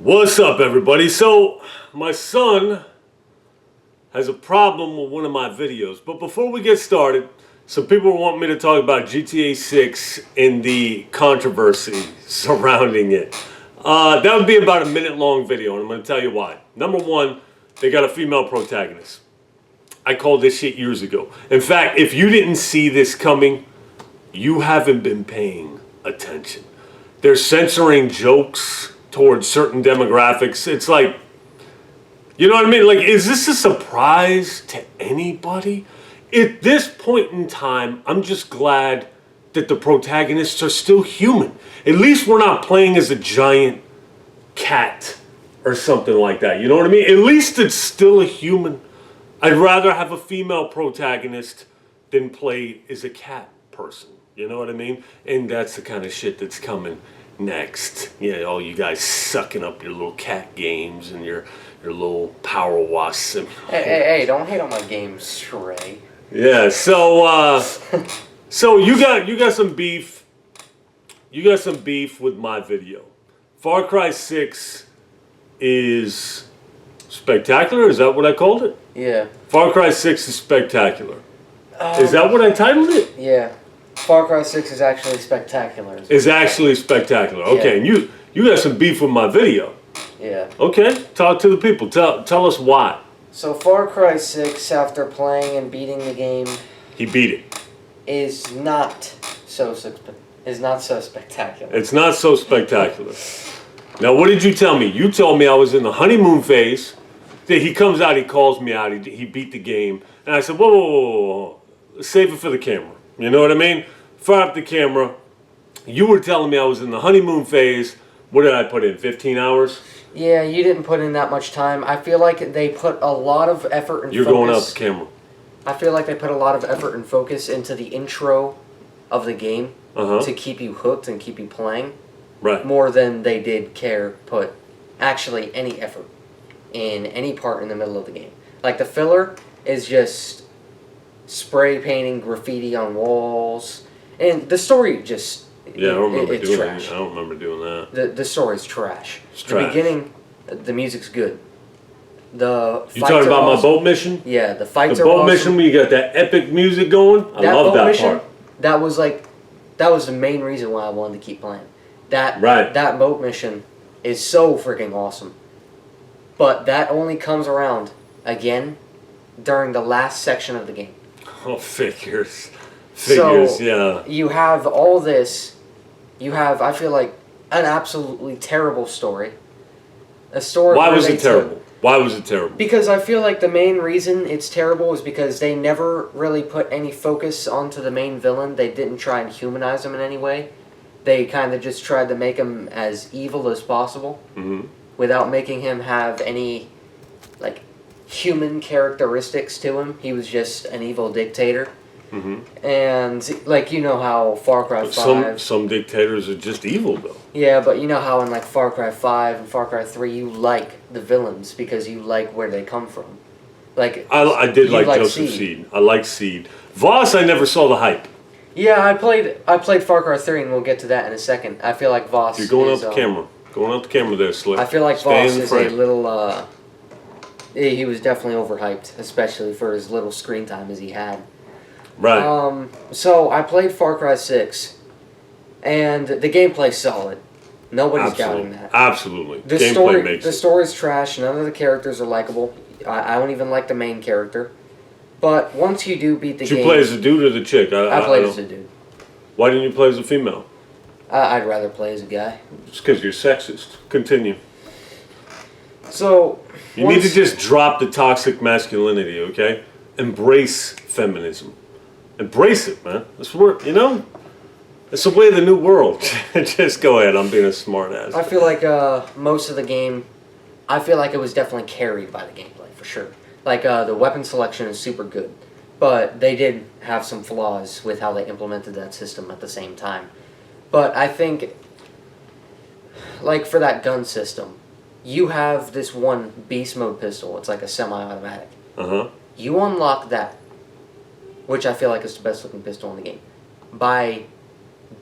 What's up, everybody? So, my son has a problem with one of my videos. But before we get started, some people want me to talk about GTA 6 and the controversy surrounding it. That would be about a minute-long video, and I'm going to tell you why. Number one, they got a female protagonist. I called this shit years ago. In fact, if you didn't see this coming, you haven't been paying attention. They're censoring jokes towards certain demographics. It's like, you know what I mean? Like, is this a surprise to anybody? At this point in time, I'm just glad that the protagonists are still human. At least we're not playing as a giant cat or something like that. You know what I mean? At least it's still a human. I'd rather have a female protagonist than play as a cat person. You know what I mean? And that's the kind of shit that's coming next. Yeah, all you guys sucking up your little cat games and your little power wash. Hey, don't hate on my games, Trey. Yeah, so you got some beef. You got some beef with my video. Far Cry 6 is spectacular. Is that what I called it? Yeah. Far Cry 6 is spectacular. Is that what I titled it? Yeah. Far Cry 6 is actually spectacular. Is actually spectacular. Okay, Yeah. and you got some beef with my video. Yeah. Okay, talk to the people. Tell us why. So Far Cry 6, after playing and beating the game, He beat it. is not so spectacular. It's not so spectacular. Now, what did you tell me? You told me I was in the honeymoon phase. That he comes out, he calls me out, he beat the game. And I said, whoa. Save it for the camera. You know what I mean? Fire up the camera. You were telling me I was in the honeymoon phase. What did I put in? 15 hours? Yeah, you didn't put in that much time. I feel like they put a lot of effort and You're focus. going out the camera. I feel like they put a lot of effort and focus into the intro of the game to keep you hooked and keep you playing. Right. More than they did put actually any effort in any part in the middle of the game. Like the filler is just spray painting graffiti on walls, and the story just Yeah, I don't remember it's doing trash. that. I don't remember doing that. The story's trash. It's The trash. beginning, the music's good. The You fights talking are about my awesome. boat mission? Yeah, the fights The are boat awesome. mission where you got that epic music going? I That love boat that mission, part. that was the main reason why I wanted to keep playing. That boat mission is so freaking awesome. But that only comes around again during the last section of the game. Oh, figures. So, Yeah. You have all this. You have, I feel like, an absolutely terrible story. A story. Why where was they it terrible? Why was it terrible? Because I feel like the main reason it's terrible is because they never really put any focus onto the main villain. They didn't try and humanize him in any way. They kind of just tried to make him as evil as possible. Mm-hmm. Without making him have any, like, human characteristics to him. He was just an evil dictator. Mm-hmm. And, like, you know how Far Cry 5... Some dictators are just evil, though. Yeah, but you know how in, like, Far Cry 5 and Far Cry 3, you like the villains because you like where they come from. Like, I did you like Joseph Seed. I like Seed. Voss, I never saw the hype. Yeah, I played Far Cry 3, and we'll get to that in a second. I feel like Voss You're going is, out the camera. Going out the camera there, Slick. I feel like Stay Voss in the is frame. a little, he was definitely overhyped, especially for his little screen time as he had. Right. So I played Far Cry 6, and the gameplay's solid. Nobody's doubting that. Absolutely. The Gameplay makes it. story's trash. None of the characters are likable. I don't even like the main character. But once you do beat the Did you game... play as a dude or the chick? I played as a dude. Why didn't you play as a female? I'd rather play as a guy. It's because you're sexist. Continue. So... You need to just drop the toxic masculinity, okay? Embrace feminism. Embrace it, man. That's where, you know? It's the way of the new world. Just go ahead. I'm being a smart ass. I feel like most of the game... I feel like it was definitely carried by the gameplay, for sure. Like, the weapon selection is super good. But they did have some flaws with how they implemented that system at the same time. But I think, like, for that gun system, you have this one beast mode pistol. It's like a semi-automatic. Uh-huh. You unlock that, which I feel like is the best looking pistol in the game, by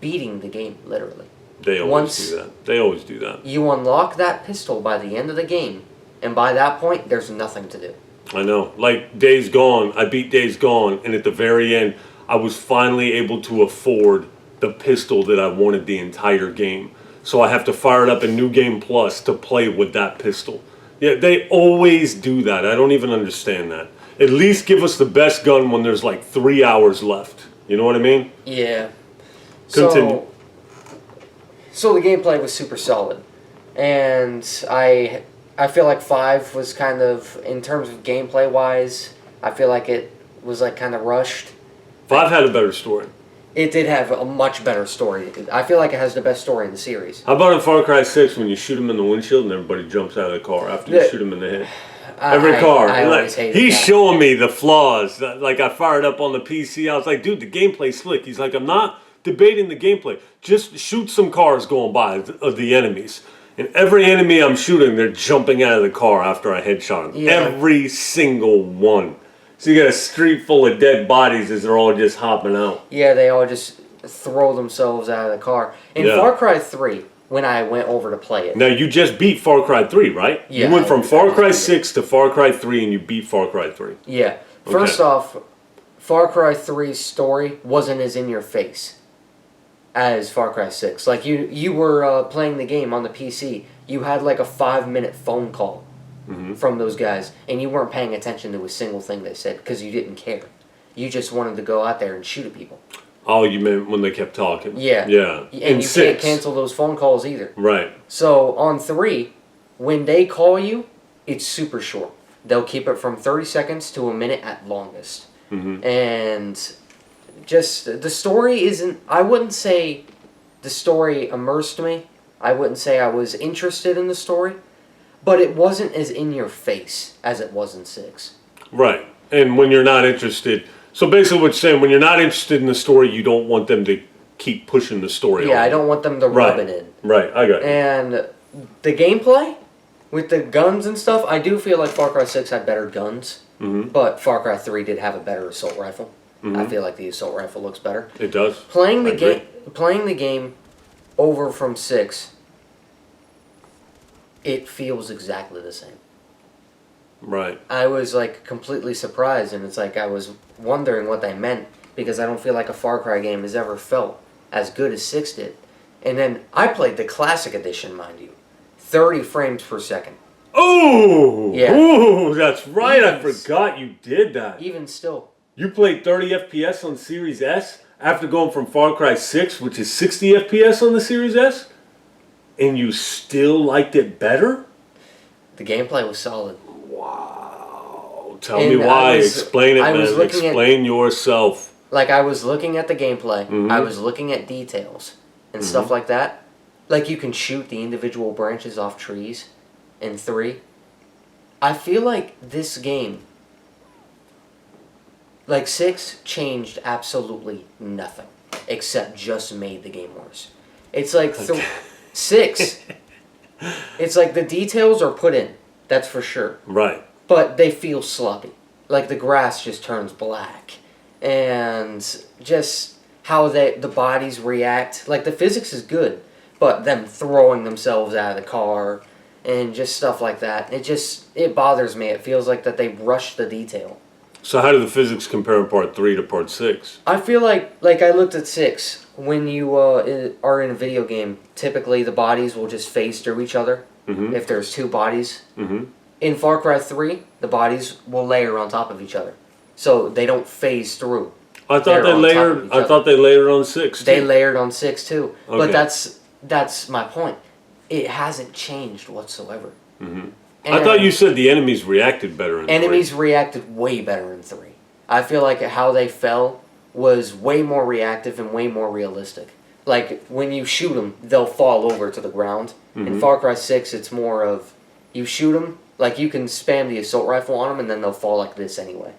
beating the game, literally. They always Once do that. They always do that. you unlock that pistol by the end of the game, and by that point, there's nothing to do. I know. Like Days Gone, I beat Days Gone, and at the very end, I was finally able to afford the pistol that I wanted the entire game. So I have to fire it up in New Game Plus to play with that pistol. Yeah, they always do that. I don't even understand that. At least give us the best gun when there's like 3 hours left. You know what I mean? Yeah. Continue. So the gameplay was super solid, and I feel like 5 was kind of, in terms of gameplay wise, I feel like it was like kind of rushed. 5 had a better story. It did have a much better story. I feel like it has the best story in the series. How about in Far Cry 6 when you shoot him in the windshield and everybody jumps out of the car after you shoot him in the head? Every car. I always hated He's that. showing me the flaws. Like I fired up on the PC. I was like, dude, the gameplay's slick. He's like, I'm not debating the gameplay. Just shoot some cars going by of the enemies. And every enemy I'm shooting, they're jumping out of the car after I headshot them. Yeah. Every single one. So you got a street full of dead bodies as they're all just hopping out. Yeah, they all just throw themselves out of the car. In Yeah. Far Cry 3, when I went over to play it, Now you just beat Far Cry 3, right? Yeah, You went from I Far just Cry beat it. 6 to Far Cry 3 and you beat Far Cry 3. yeah. First off, Far Cry 3's story wasn't as in your face as Far Cry 6. Like, you were playing the game on the PC. You had like a 5-minute phone call from those guys, and you weren't paying attention to a single thing they said because you didn't care. You just wanted to go out there and shoot at people. Oh, you meant when they kept talking? Yeah. Yeah. And In you 6. can't cancel those phone calls either. Right. So on 3, when they call you, it's super short. They'll keep it from 30 seconds to a minute at longest. And just the story isn't, I wouldn't say the story immersed me. I wouldn't say I was interested in the story. But it wasn't as in your face as it was in 6. Right. And when you're not interested, so basically what you're saying, when you're not interested in the story, you don't want them to keep pushing the story on. Yeah, I don't want them to Right. rub it in. Right, I got you. And the gameplay with the guns and stuff, I do feel like Far Cry 6 had better guns, but Far Cry 3 did have a better assault rifle. I feel like the assault rifle looks better. It does. Playing I agree. playing the game over from 6, it feels exactly the same. Right. I was like completely surprised, and it's like I was wondering what they meant, because I don't feel like a Far Cry game has ever felt as good as 6 did. And then I played the classic edition, mind you. 30 frames per second. Oh! Yeah. Ooh, that's right. I Even- forgot you did that. Even still. You played 30 FPS on Series S after going from Far Cry 6, which is 60 FPS on the Series S? And you still liked it better? The gameplay was solid. Wow. Tell And me why. I was- Explain it, I man. was looking at- Explain yourself. Like, I was looking at the gameplay, I was looking at details and stuff like that. Like, you can shoot the individual branches off trees in 3. I feel like this game, like 6, changed absolutely nothing except just made the game worse. It's like 6, it's like the details are put in, that's for sure. Right. But they feel sloppy. Like the grass just turns black. And just how the bodies react. Like the physics is good, but them throwing themselves out of the car and just stuff like that. It bothers me. It feels like that they rushed the detail. So how do the physics compare in Part 3 to Part 6? I feel like I looked at 6. When you are in a video game, typically the bodies will just phase through each other. If there's 2 bodies. In Far Cry 3, the bodies will layer on top of each other, so they don't phase through. I thought They're they on top of layered. each I other. thought they layered on 6. They too. layered on 6 too, Okay. but that's my point. It hasn't changed whatsoever. I thought you said the enemies reacted better in Enemies reacted way better in 3. I feel like how they fell was way more reactive and way more realistic. Like, when you shoot them, they'll fall over to the ground. In Far Cry 6, it's more of, you shoot them, like you can spam the assault rifle on them and then they'll fall like this anyway.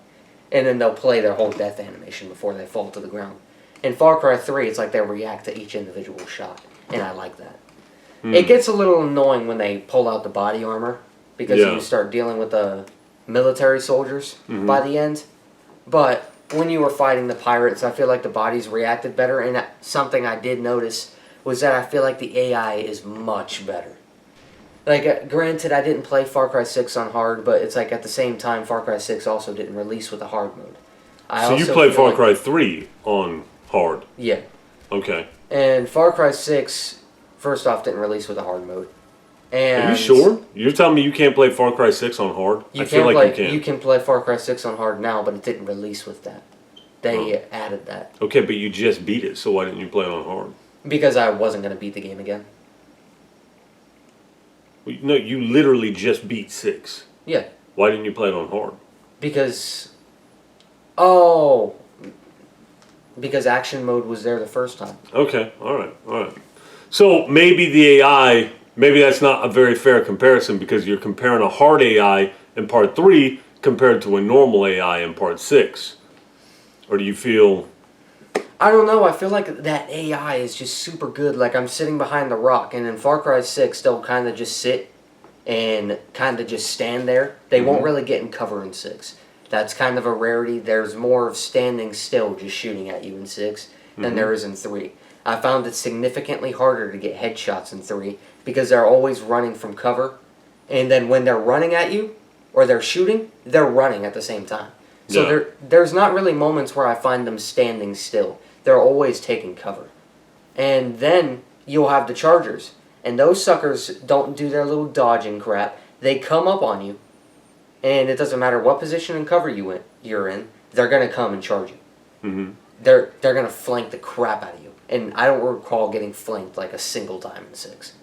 And then they'll play their whole death animation before they fall to the ground. In Far Cry 3, it's like they react to each individual shot, and I like that. It gets a little annoying when they pull out the body armor, because Yeah. you start dealing with the military soldiers by the end. But when you were fighting the pirates, I feel like the bodies reacted better, and something I did notice was that I feel like the AI is much better. Like, granted, I didn't play Far Cry 6 on hard, but it's like at the same time, Far Cry 6 also didn't release with a hard mode. So you played Far Cry 3 on hard? Yeah. Okay. And Far Cry 6, first off, didn't release with a hard mode. And are you sure? You're telling me you can't play Far Cry 6 on hard? I feel like you can. You can play Far Cry 6 on hard now, but it didn't release with that. They added that. Okay, but you just beat it, so why didn't you play it on hard? Because I wasn't going to beat the game again. No, you literally just beat 6. Yeah. Why didn't you play it on hard? Because action mode was there the first time. Okay, all right. So maybe the AI, maybe that's not a very fair comparison because you're comparing a hard AI in part 3 compared to a normal AI in part 6. Or do you feel... I don't know, I feel like that AI is just super good. Like, I'm sitting behind the rock, and in Far Cry 6, they'll kind of just sit and kind of just stand there. They won't really get in cover in 6. That's kind of a rarity. There's more of standing still just shooting at you in 6 than there is in 3. I found it significantly harder to get headshots in 3 because they're always running from cover. And then when they're running at you, or they're shooting, they're running at the same time. So there's not really moments where I find them standing still. They're always taking cover. And then you'll have the Chargers. And those suckers don't do their little dodging crap. They come up on you. And it doesn't matter what position and cover you're in, they're going to come and charge you. Mm-hmm. They're going to flank the crap out of you. And I don't recall getting flanked like a single time in 6.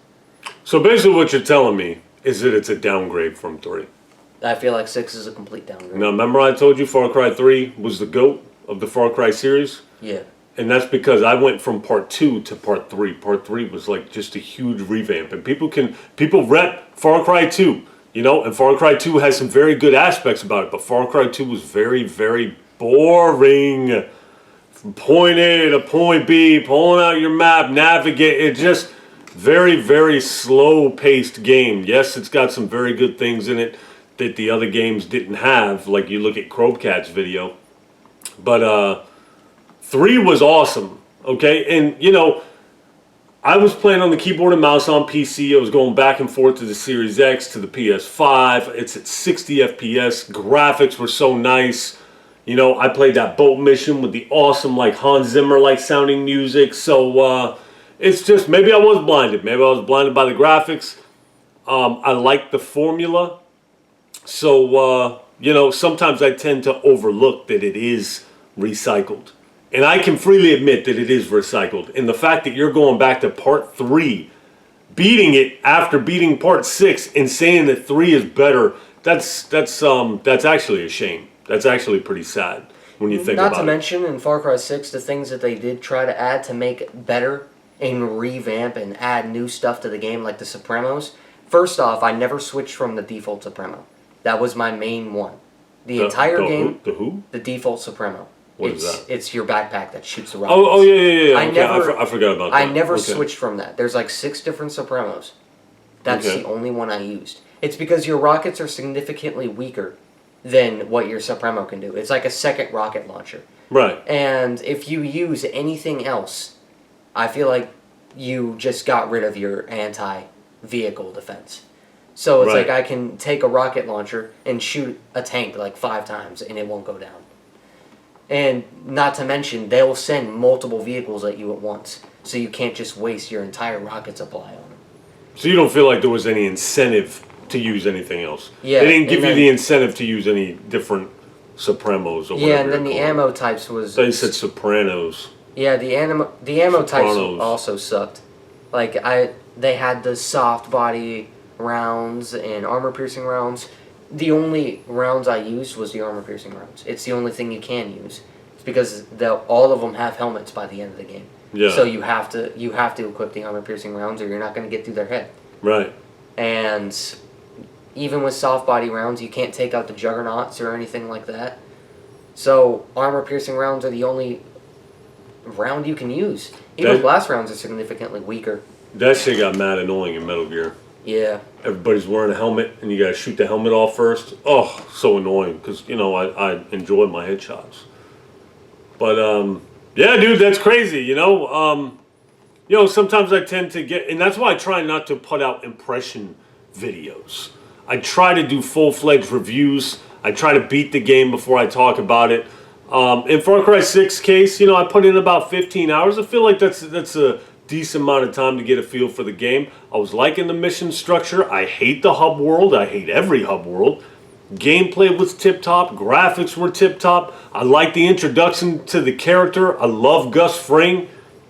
So basically what you're telling me is that it's a downgrade from 3. I feel like 6 is a complete downgrade. Now remember I told you Far Cry 3 was the GOAT of the Far Cry series? Yeah. And that's because I went from part 2 to part 3. Part 3 was like just a huge revamp. And people rep Far Cry 2, you know, and Far Cry 2 has some very good aspects about it, but Far Cry 2 was very, very boring. From point A to point B, pulling out your map, navigate, it just very, very slow-paced game. Yes, it's got some very good things in it that the other games didn't have, like you look at Crowcat's video. But 3 was awesome, okay? And, you know, I was playing on the keyboard and mouse on PC. I was going back and forth to the Series X, to the PS5. It's at 60 FPS. Graphics were so nice. You know, I played that boat mission with the awesome, like, Hans Zimmer-like sounding music. So, it's just, maybe I was blinded. Maybe I was blinded by the graphics. I like the formula. So, you know, sometimes I tend to overlook that it is recycled. And I can freely admit that it is recycled. And the fact that you're going back to part 3, beating it after beating part 6 and saying that 3 is better, that's actually a shame. That's actually pretty sad when you think about it. Not to mention in Far Cry 6, the things that they did try to add to make it better and revamp and add new stuff to the game, like the Supremos. First off, I never switched from the default Supremo. That was my main one. The entire game. The who? The default Supremo. What is that? It's your backpack that shoots the rockets. Oh yeah. I forgot about that. I never switched from that. There's like 6 different Supremos. That's the only one I used. It's because your rockets are significantly weaker than what your Supremo can do. It's like a second rocket launcher. Right. And if you use anything else, I feel like you just got rid of your anti-vehicle defense. So it's like I can take a rocket launcher and shoot a tank like 5 times and it won't go down. And not to mention, they'll send multiple vehicles at you at once. So you can't just waste your entire rocket supply on them. So you don't feel like there was any incentive to use anything else? Yeah. They didn't give you the incentive to use any different Supremos or whatever. Yeah, and then the ammo types was... They said Sopranos. Yeah, the ammo types also sucked. Like, they had the soft body rounds and armor-piercing rounds. The only rounds I used was the armor-piercing rounds. It's the only thing you can use. It's because all of them have helmets by the end of the game. Yeah. So you have to equip the armor-piercing rounds or you're not going to get through their head. Right. And even with soft body rounds, you can't take out the juggernauts or anything like that. So armor-piercing rounds are the only round you can use. Even blast rounds are significantly weaker. That shit got mad annoying in Metal Gear. Yeah. Everybody's wearing a helmet and you gotta shoot the helmet off first. Oh, so annoying because, you know, I enjoy my headshots. But, yeah, dude, that's crazy, you know. sometimes I tend to get, and that's why I try not to put out impression videos. I try to do full-fledged reviews. I try to beat the game before I talk about it. In Far Cry 6 case, I put in about 15 hours. I feel like that's a decent amount of time to get a feel for the game. I was liking the mission structure. I hate the hub world. I hate every hub world. Gameplay was tip-top. Graphics were tip-top. I like the introduction to the character. I love Gus Fring.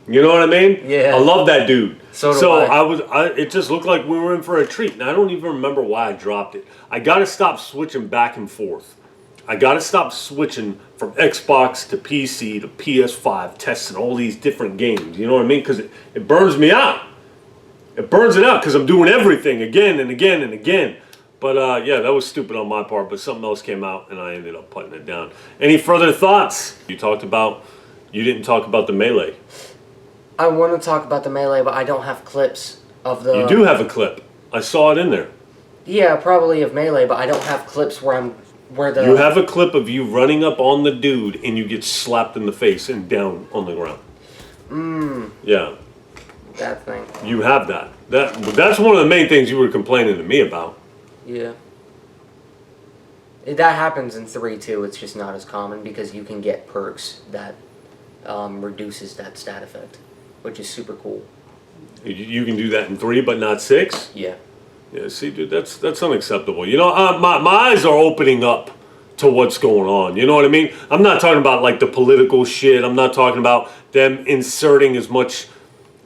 You know what I mean? Yeah. I love that dude. So do I. It just looked like we were in for a treat. And I don't even remember why I dropped it. I got to stop switching back and forth. I got to stop switching from Xbox to PC to PS5, testing all these different games. You know what I mean? Because it burns me out. It burns it out because I'm doing everything again and again and again. But yeah, that was stupid on my part. But something else came out and I ended up putting it down. Any further thoughts? You didn't talk about the Melee. I want to talk about the Melee, but I don't have clips of the... You do have a clip. I saw it in there. Yeah, probably of Melee, but I don't have clips where the... You have a clip of you running up on the dude and you get slapped in the face and down on the ground. Yeah. That thing. You have that. That's one of the main things you were complaining to me about. Yeah. That happens in 3 too. It's just not as common because you can get perks that reduces that stat effect, which is super cool. You can do that in 3, but not 6? Yeah. Yeah, see, dude, that's unacceptable. My eyes are opening up to what's going on. You know what I mean? I'm not talking about, like, the political shit. I'm not talking about them inserting as much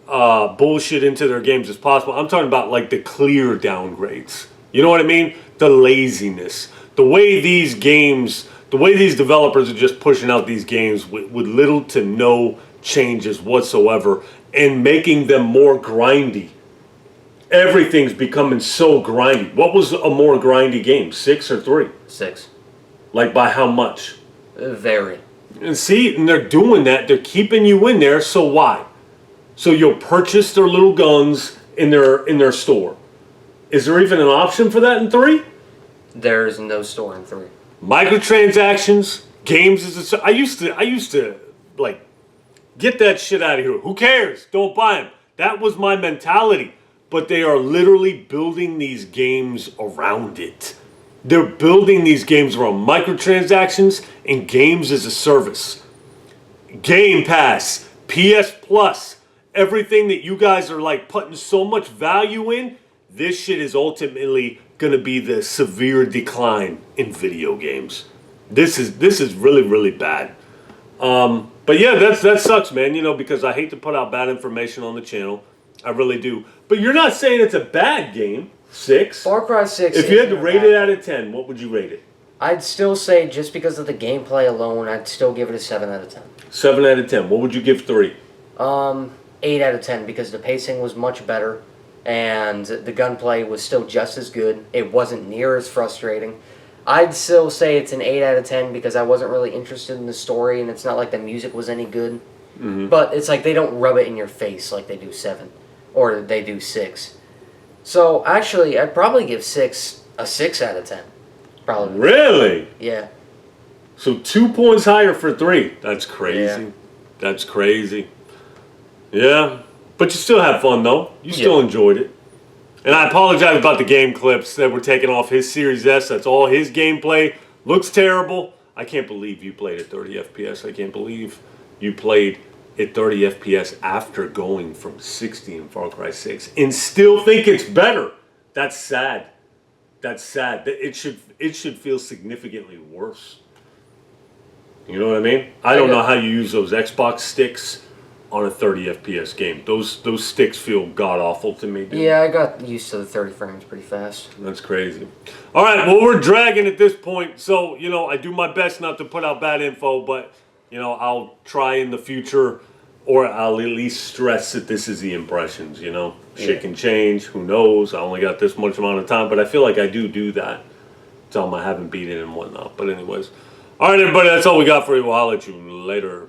bullshit into their games as possible. I'm talking about, like, the clear downgrades. You know what I mean? The laziness. The way these developers are just pushing out these games with little to no changes whatsoever and making them more grindy. Everything's becoming so grindy. What was a more grindy game, 6 or 3? 6. Like by how much? Very. And see, and they're doing that. They're keeping you in there. So why? So you'll purchase their little guns in their store. Is there even an option for that in 3? There's no store in 3. Microtransactions, games I used to like get that shit out of here. Who cares? Don't buy them. That was my mentality. But they are literally building these games around it. They're building these games around microtransactions and games as a service. Game Pass, PS Plus, everything that you guys are like putting so much value in, this shit is ultimately going to be the severe decline in video games. This is really, really bad. But yeah, that sucks, man, because I hate to put out bad information on the channel. I really do. But you're not saying it's a bad game, 6. Far Cry 6. If you had to rate it out of 10, what would you rate it? I'd still say, just because of the gameplay alone, I'd still give it a 7 out of 10. 7 out of 10. What would you give 3? 8 out of 10 because the pacing was much better and the gunplay was still just as good. It wasn't near as frustrating. I'd still say it's an 8 out of 10 because I wasn't really interested in the story and it's not like the music was any good. Mm-hmm. But it's like they don't rub it in your face like they do 7 or they do 6. So actually, I'd probably give 6 a 6 out of 10. Probably. Really? Yeah. So 2 points higher for 3. That's crazy. Yeah. That's crazy. Yeah. But you still had fun, though. You still enjoyed it. And I apologize about the game clips that were taken off his Series S. That's all his gameplay. Looks terrible. I can't believe you played at 30 FPS. I can't believe you played at 30 FPS after going from 60 in Far Cry 6 and still think it's better. That's sad. That's sad. It should feel significantly worse. You know what I mean? I don't know how you use those Xbox sticks on a 30 FPS game. Those sticks feel god-awful to me, dude. Yeah, I got used to the 30 frames pretty fast. That's crazy. All right, well, we're dragging at this point, so, I do my best not to put out bad info, but, I'll try in the future, or I'll at least stress that this is the impressions, Shit can change, who knows? I only got this much amount of time, but I feel like I do that. Tell them I haven't beat it and whatnot. But anyways. All right, everybody, that's all we got for you. I'll let you later.